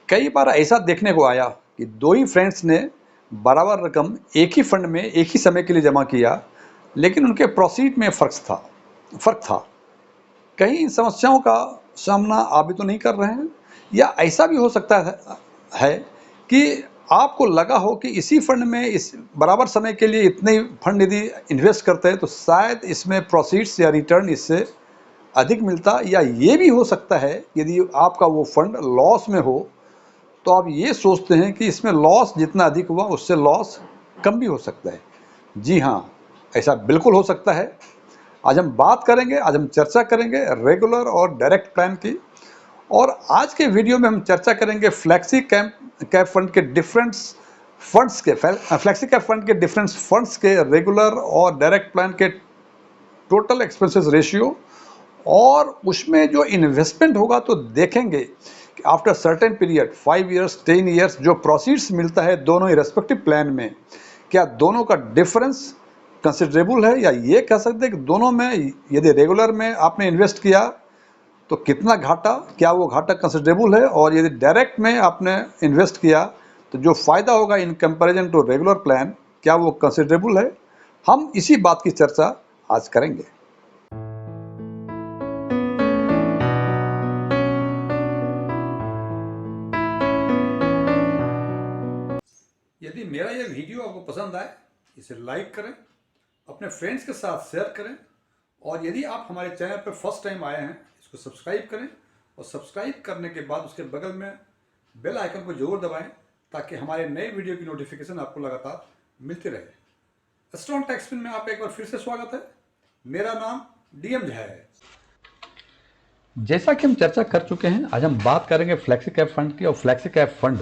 कई बार ऐसा देखने को आया कि दो ही फ्रेंड्स ने बराबर रकम एक ही फंड में एक ही समय के लिए जमा किया, लेकिन उनके प्रोसीड में फर्क था। कहीं इन समस्याओं का सामना आप भी तो नहीं कर रहे हैं, या ऐसा भी हो सकता है कि आपको लगा हो कि इसी फंड में इस बराबर समय के लिए इतने फंड यदि इन्वेस्ट करते हैं तो शायद इसमें प्रोसीड्स या रिटर्न इससे अधिक मिलता, या ये भी हो सकता है यदि आपका वो फंड लॉस में हो तो आप ये सोचते हैं कि इसमें लॉस जितना अधिक हुआ उससे लॉस कम भी हो सकता है। जी हाँ, ऐसा बिल्कुल हो सकता है। आज हम चर्चा करेंगे रेगुलर और डायरेक्ट प्लान की, और आज के वीडियो में हम चर्चा करेंगे फ्लेक्सी कैप फंड के डिफरेंट फंड्स के रेगुलर और डायरेक्ट प्लान के टोटल एक्सपेंसेस रेशियो, और उसमें जो इन्वेस्टमेंट होगा तो देखेंगे कि after certain period 5 years 10 years जो प्रोसीड्स मिलता है दोनों ही रेस्पेक्टिव प्लान में, क्या दोनों का डिफरेंस कंसिडरेबल है, या ये कह सकते हैं कि दोनों में यदि रेगुलर में आपने इन्वेस्ट किया तो कितना घाटा, क्या वो घाटा कंसिडरेबल है, और यदि डायरेक्ट में आपने इन्वेस्ट किया तो जो फ़ायदा होगा in comparison to regular plan क्या वो कंसिडरेबल है। हम इसी बात की चर्चा आज करेंगे। यदि मेरा यह वीडियो आपको पसंद आए इसे लाइक करें, अपने फ्रेंड्स के साथ शेयर करें, और यदि आप हमारे चैनल पर फर्स्ट टाइम आए हैं इसको सब्सक्राइब करें, और सब्सक्राइब करने के बाद उसके बगल में बेल आइकन को जरूर दबाएं ताकि हमारे नए वीडियो की नोटिफिकेशन आपको लगातार मिलती रहे। स्ट्रॉन्ग टैक्सपिन में आप एक बार फिर से स्वागत है। मेरा नाम डीएम झा है। जैसा कि हम चर्चा कर चुके हैं, आज हम बात करेंगे फ्लेक्सी कैप फंड की। और फ्लेक्सी कैप फंड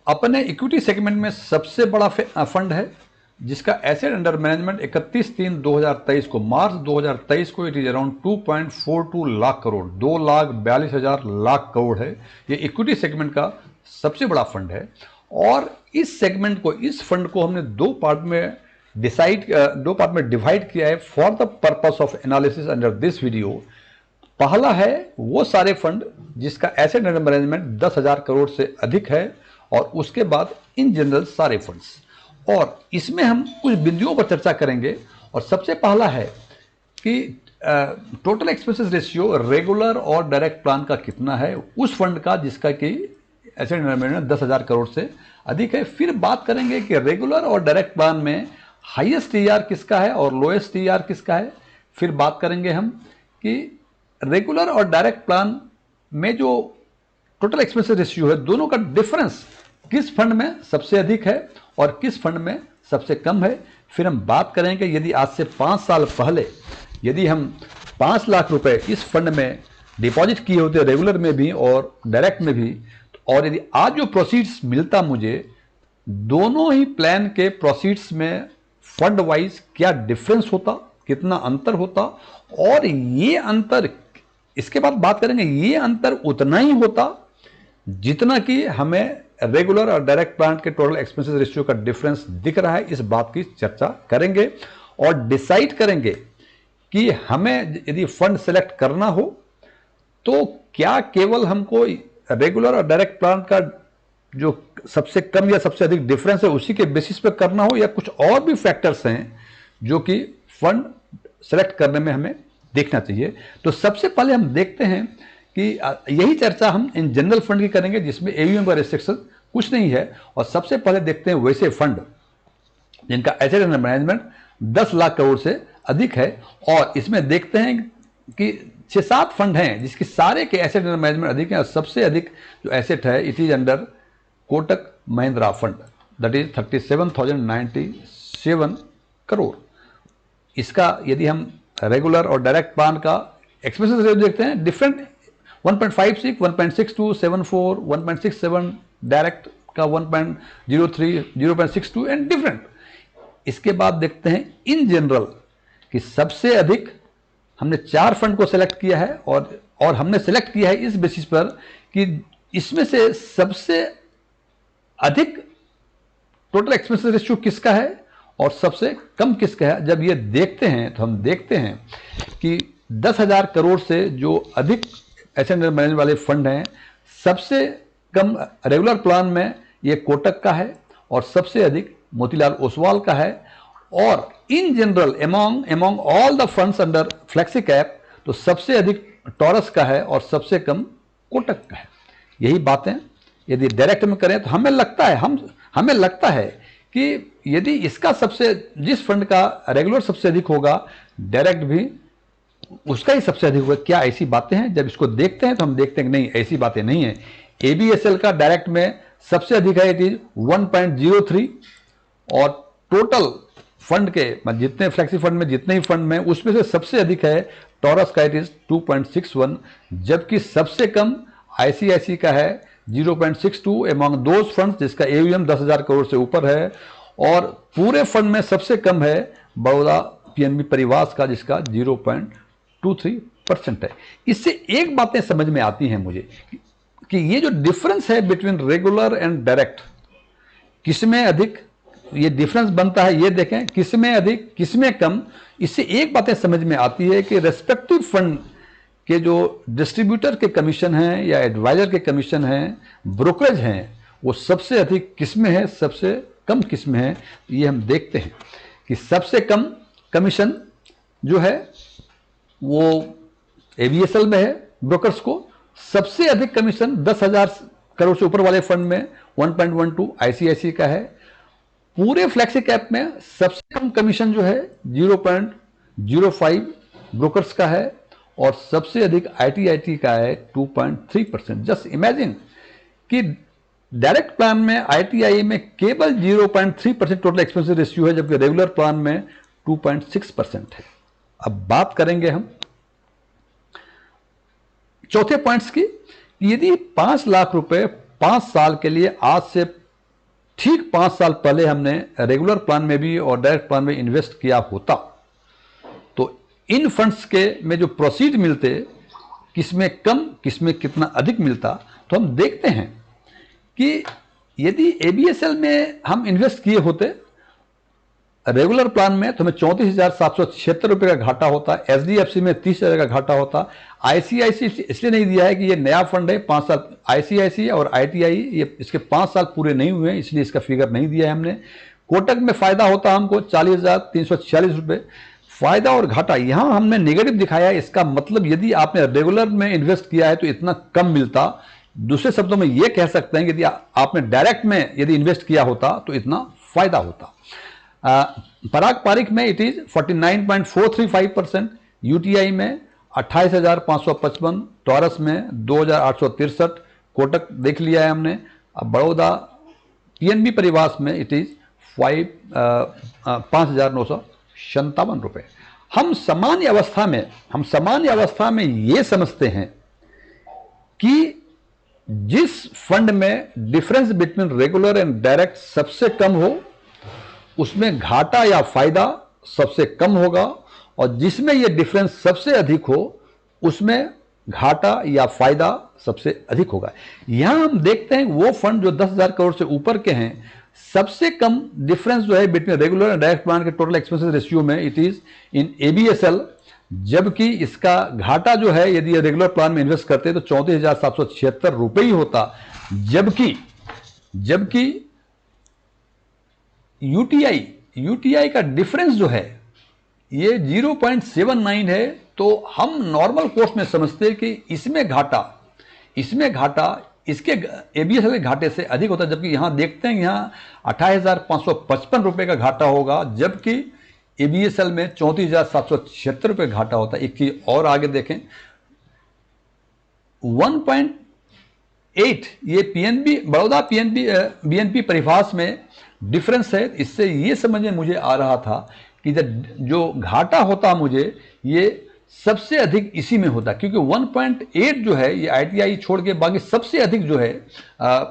अपने इक्विटी सेगमेंट में सबसे बड़ा फंड है, जिसका एसेट अंडर मैनेजमेंट 31/3/2023 को मार्च 2023 को it is around 2.42 lakh crore, 2,42,000 lakh crore है। ये इक्विटी सेगमेंट का सबसे बड़ा फंड है। और इस सेगमेंट को, इस फंड को हमने दो पार्ट में डिवाइड किया है for the purpose of analysis under this video. पहला है वो सारे फंड जिसका एसेट अंडर मैनेजमेंट 10,000 करोड़ से अधिक है, और उसके बाद इन जनरल सारे फंड्स। और इसमें हम कुछ बिंदुओं पर चर्चा करेंगे। और सबसे पहला है कि टोटल एक्सपेंसेस रेशियो रेगुलर और डायरेक्ट प्लान का कितना है उस फंड का जिसका कि एसेट अंडर मैनेजमेंट 10,000 करोड़ से अधिक है। फिर बात करेंगे कि रेगुलर और डायरेक्ट प्लान में हाईएस्ट टीआर किसका है और लोएस्ट टीआर किसका है। फिर बात करेंगे हम कि रेगुलर और डायरेक्ट प्लान में जो टोटल एक्सपेंसेस रेशियो है दोनों का डिफरेंस किस फंड में सबसे अधिक है और किस फंड में सबसे कम है। फिर हम बात करेंगे यदि आज से 5 साल पहले यदि हम 5 लाख रुपए इस फंड में डिपॉजिट किए होते रेगुलर में भी और डायरेक्ट में भी, और यदि आज जो प्रोसीड्स मिलता मुझे, दोनों ही प्लान के प्रोसीड्स में फंड वाइज क्या डिफरेंस होता, कितना अंतर होता। और ये अंतर, इसके बाद बात करेंगे, ये अंतर उतना ही होता जितना कि हमें रेगुलर और डायरेक्ट प्लान के टोटल एक्सपेंसेस रेशियो का डिफरेंस दिख रहा है। इस बात की चर्चा करेंगे और डिसाइड करेंगे कि हमें यदि फंड सेलेक्ट करना हो तो क्या केवल हमको रेगुलर और डायरेक्ट प्लान का जो सबसे कम या सबसे अधिक डिफरेंस है उसी के बेसिस पे करना हो, या कुछ और भी फैक्टर्स हैं जो कि फंड सेलेक्ट करने में हमें देखना चाहिए। तो सबसे पहले हम देखते हैं कि यही चर्चा हम इन जनरल फंड की करेंगे जिसमें एयूएम का रिस्ट्रिक्शन कुछ नहीं है। और सबसे पहले देखते हैं वैसे फंड जिनका asset under management 10 lakh crore से अधिक है। और इसमें देखते हैं कि 6-7 फंड हैं जिसके सारे के एसेट अंडर मैनेजमेंट अधिक हैं। और सबसे अधिक जो एसेट है it is under Kotak Mahindra fund, that is 37,097 crore. इसका यदि हम रेगुलर और डायरेक्ट प्लान का एक्सपेंसेस रेशियो देखते हैं, डिफरेंट 1.56, 1.62, 74, 1.67, डायरेक्ट का 1.03, 0.62 एंड डिफरेंट। इसके बाद देखते हैं इन जनरल कि सबसे अधिक हमने 4 फंड को सेलेक्ट किया है, और हमने सेलेक्ट किया है इस बेसिस पर कि इसमें से सबसे अधिक टोटल एक्सपेंसेस रेशियो किसका है और सबसे कम किसका है। जब ये देखते हैं तो हम देखते हैं कि 10,000 करोड़ से जो अधिक एसेट अंडर मैनेजमेंट वाले फंड हैं सबसे कम रेगुलर प्लान में ये कोटक का है और सबसे अधिक मोतीलाल ओसवाल का है। और in general among all the funds under flexi cap तो सबसे अधिक टॉरस का है और सबसे कम कोटक का है। यही बातें यदि डायरेक्ट में करें तो हमें लगता है कि यदि इसका जिस फंड का रेगुलर सबसे अधिक होगा, डायरेक्ट भी उसका ही सबसे अधिक होगा। क्या ऐसी बातें हैं? जब इसको देखते हैं तो हम देखते हैं कि नहीं, ऐसी बातें नहीं है। एबीएसएल का डायरेक्ट में सबसे अधिक है, इट इज 1.03 और टोटल फंड के जितने फ्लेक्सी फंड में जितने ही फंड में उसमें से सबसे अधिक है टॉरस का, इट इज 2.61, जबकि सबसे कम आईसीआईसी का है 0.62 एमॉन्ग दोज फंड्स जिसका एयूएम 10,000 करोड़ से ऊपर है। और पूरे फंड में सबसे कम है बड़ौदा पीएनबी परिवार का जिसका 0.23% है। इससे एक बातें समझ में आती हैं मुझे कि ये जो डिफरेंस है बिटवीन रेगुलर एंड डायरेक्ट, किसमें अधिक ये डिफरेंस बनता है, ये देखें किसमें अधिक किसमें कम। इससे एक बातें समझ में आती है कि रेस्पेक्टिव फंड के जो डिस्ट्रीब्यूटर के कमीशन हैं या एडवाइजर के कमीशन हैं, ब्रोकरेज हैं, वो सबसे अधिक किसमें है, सबसे कम किसमें है। ये हम देखते हैं कि सबसे कम कमीशन जो है वो एबीएसएल में है ब्रोकर्स को, सबसे अधिक कमीशन 10,000 करोड़ से ऊपर वाले फंड में 1.12 आईसीआईसी का है। पूरे फ्लेक्सी कैप में सबसे कम कमीशन जो है 0.05 ब्रोकर्स का है और सबसे अधिक आईटीआईटी का है 2.3%। जस्ट इमेजिन कि डायरेक्ट प्लान में आईटीआई में केवल 0.3% टोटल एक्सपेंस रेशियो है, जबकि रेगुलर प्लान में 2.6% है। अब बात करेंगे हम चौथे पॉइंट्स की। यदि 5 लाख रुपए 5 साल के लिए, आज से ठीक 5 साल पहले हमने रेगुलर प्लान में भी और डायरेक्ट प्लान में इन्वेस्ट किया होता तो इन फंड्स के में जो प्रोसीड मिलते, किसमें कम किसमें कितना अधिक मिलता, तो हम देखते हैं कि यदि एबीएसएल में हम इन्वेस्ट किए होते रेगुलर प्लान में तो हमें 34,776 रुपये का घाटा होता, एचडीएफसी में 30,000 का घाटा होता। आईसीआईसी इसलिए नहीं दिया है कि ये नया फंड है, 5 साल आईसीआईसी और आईटीआई ये इसके 5 साल पूरे नहीं हुए हैं, इसलिए इसका फिगर नहीं दिया है हमने। कोटक में फायदा होता हमको 40,346 रुपये फायदा और घाटा यहां हमने नेगेटिव दिखाया है। इसका मतलब यदि आपने रेगुलर में इन्वेस्ट किया है तो इतना कम मिलता। दूसरे शब्दों में यह कह सकते हैं कि यदि आपने डायरेक्ट में यदि इन्वेस्ट किया होता तो इतना फायदा होता। पराग पारिक में इट इज 49.435%, यूटीआई में 28,555, टॉरस में 2,863, कोटक देख लिया है हमने। अब बड़ौदा पीएनबी परिवार में इट इज 5,957 रुपये। हम सामान्य अवस्था में ये समझते हैं कि जिस फंड में difference between regular and direct सबसे कम हो उसमें घाटा या फायदा सबसे कम होगा, और जिसमें यह डिफरेंस सबसे अधिक हो उसमें घाटा या फायदा सबसे अधिक होगा। यहां हम देखते हैं वो फंड जो 10,000 करोड़ से ऊपर के हैं, सबसे कम डिफरेंस जो है between regular and direct plan के टोटल एक्सपेंसेस रेशियो में इट इज इन एबीएसएल, जबकि इसका घाटा जो है यदि ये रेगुलर प्लान में इन्वेस्ट करते तो 34,776 रुपये ही होता, जबकि यूटीआई का डिफरेंस जो है ये 0.79 है। तो हम नॉर्मल कोर्स में समझते हैं कि इसमें घाटा इसके एबीएसएल के घाटे से अधिक होता है, जबकि यहां देखते हैं यहां 28,555 रुपये का घाटा होगा, जबकि एबीएसएल में 34,776 रुपये घाटा होता है। एक चीज और आगे देखें 1.8 ये पीएनबी बड़ौदा बीएनपी परिभाष में डिफरेंस है। इससे ये समझ में मुझे आ रहा था कि जो घाटा होता मुझे ये सबसे अधिक इसी में होता, क्योंकि 1.8 जो है ये आईटीआई छोड़ के बाकी सबसे अधिक जो है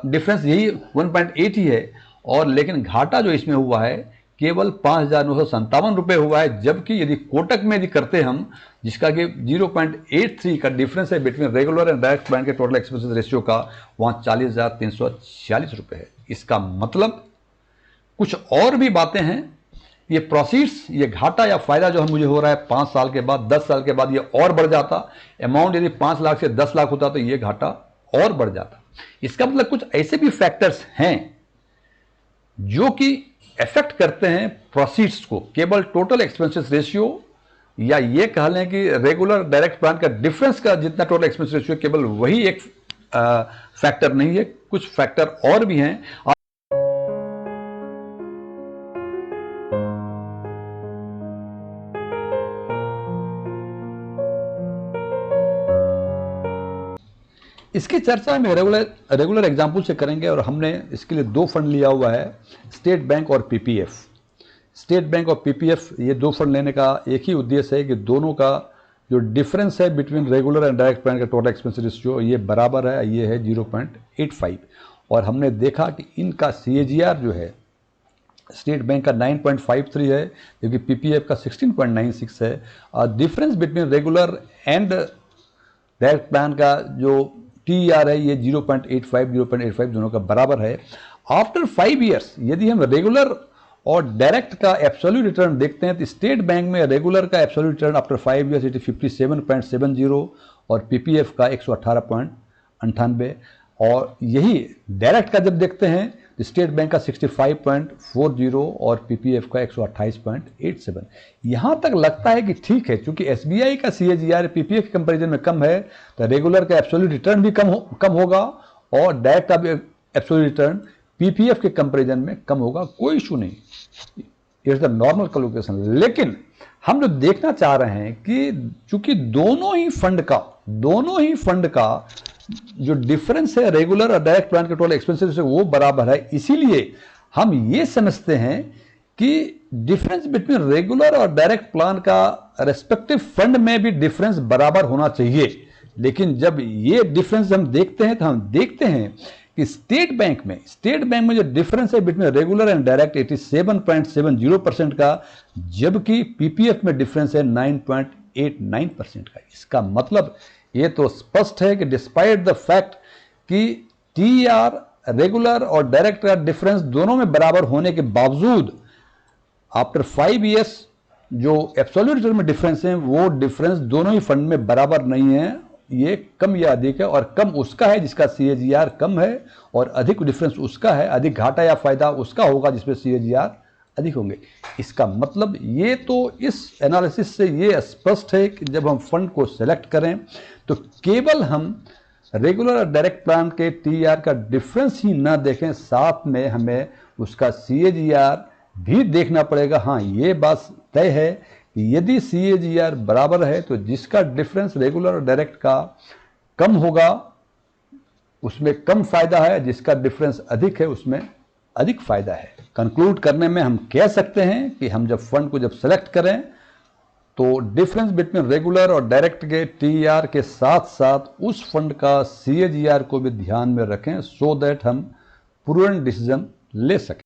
डिफरेंस यही 1.8 ही है, और लेकिन घाटा जो इसमें हुआ है केवल 5,957 रुपये हुआ है, जबकि यदि कोटक में यदि करते हम जिसका कि 0.83 का डिफरेंस है between regular and direct plan के टोटल एक्सपेंसेस रेशियो का, वहां 40,346 रुपये है। इसका मतलब कुछ और भी बातें हैं। ये प्रोसीड्स, ये घाटा या फायदा जो मुझे हो रहा है 5 साल के बाद 10 साल के बाद ये और बढ़ जाता। अमाउंट यदि 5 लाख से 10 लाख होता तो ये घाटा और बढ़ जाता। इसका मतलब कुछ ऐसे भी फैक्टर्स हैं जो कि इफेक्ट करते हैं प्रोसीड्स को। केवल टोटल एक्सपेंसेस रेशियो या ये कह लें कि रेगुलर डायरेक्ट प्लान का डिफरेंस का जितना टोटल एक्सपेंस रेशियो, केवल वही एक फैक्टर नहीं है, कुछ फैक्टर और भी हैं। इसकी चर्चा हम रेगुलर एग्जाम्पल से करेंगे और हमने इसके लिए दो फंड लिया हुआ है, स्टेट बैंक और पीपीएफ। स्टेट बैंक और पीपीएफ, ये दो फंड लेने का एक ही उद्देश्य है कि दोनों का जो डिफरेंस है between regular and direct plan का टोटल एक्सपेंस रेशियो ये बराबर है, ये है 0.85। और हमने देखा कि इनका सीएजीआर जो है स्टेट बैंक का 9.53 है जबकि पीपीएफ का 16.96 है। और difference between regular and direct plan का जो टीआर है ये 0.85 दोनों का बराबर है। आफ्टर 5 ईयर्स यदि हम रेगुलर और डायरेक्ट का एब्सोल्यूट रिटर्न देखते हैं तो स्टेट बैंक में रेगुलर का absolute return after 5 years it 57.70 और पीपीएफ का 118.98। और यही डायरेक्ट का जब देखते हैं तो स्टेट बैंक का 65.40 और पीपीएफ का 128.87। यहां तक लगता है कि ठीक है, क्योंकि एसबीआई का सीएजीआर पीपीएफ के कंपैरिजन में कम है तो रेगुलर का एब्सोल्यूट रिटर्न भी कम होगा और डायरेक्ट का भी एब्सोल्यूट रिटर्न पीपीएफ के कंपैरिजन में कम होगा। कोई इशू नहीं, इट्स द नॉर्मल कैलकुलेशन। लेकिन हम जो देखना चाह रहे हैं कि चूंकि दोनों ही फंड का जो डिफरेंस है रेगुलर और डायरेक्ट प्लान के टोटल एक्सपेंसेस से वो बराबर है, इसीलिए हम ये समझते हैं कि डिफरेंस बिटवीन रेगुलर और डायरेक्ट प्लान का रेस्पेक्टिव फंड में भी डिफरेंस बराबर होना चाहिए। लेकिन जब ये डिफरेंस हम देखते हैं तो हम देखते हैं कि स्टेट बैंक में जो डिफरेंस है बिटवीन रेगुलर एंड डायरेक्ट 87.70% का, जबकि पीपीएफ में डिफरेंस है 9.89% का। इसका मतलब ये तो स्पष्ट है कि डिस्पाइट द फैक्ट कि टीआर रेगुलर और डायरेक्ट का डिफरेंस दोनों में बराबर होने के बावजूद आफ्टर 5 ईयर्स जो एब्सोल्यूट रिटर्न में डिफरेंस है वो डिफरेंस दोनों ही फंड में बराबर नहीं है, ये कम या अधिक है। और कम उसका है जिसका सीएजीआर कम है और अधिक डिफरेंस उसका है, अधिक घाटा या फायदा उसका होगा जिसमें सीएजीआर अधिक होंगे। इसका मतलब ये तो इस एनालिसिस से ये स्पष्ट है कि जब हम फंड को सेलेक्ट करें तो केवल हम रेगुलर और डायरेक्ट प्लान के टीआर का डिफरेंस ही ना देखें, साथ में हमें उसका सीएजीआर भी देखना पड़ेगा। हाँ, ये बात तय है कि यदि सीएजीआर बराबर है तो जिसका डिफरेंस रेगुलर और डायरेक्ट का कम होगा उसमें कम फायदा है, जिसका डिफरेंस अधिक है उसमें अधिक फायदा है। कंक्लूड करने में हम कह सकते हैं कि हम जब फंड को सेलेक्ट करें तो डिफरेंस बिटवीन रेगुलर और डायरेक्ट के टीआर के साथ साथ उस फंड का सीएजीआर को भी ध्यान में रखें, सो दैट हम प्रूडेंट डिसीजन ले सकें।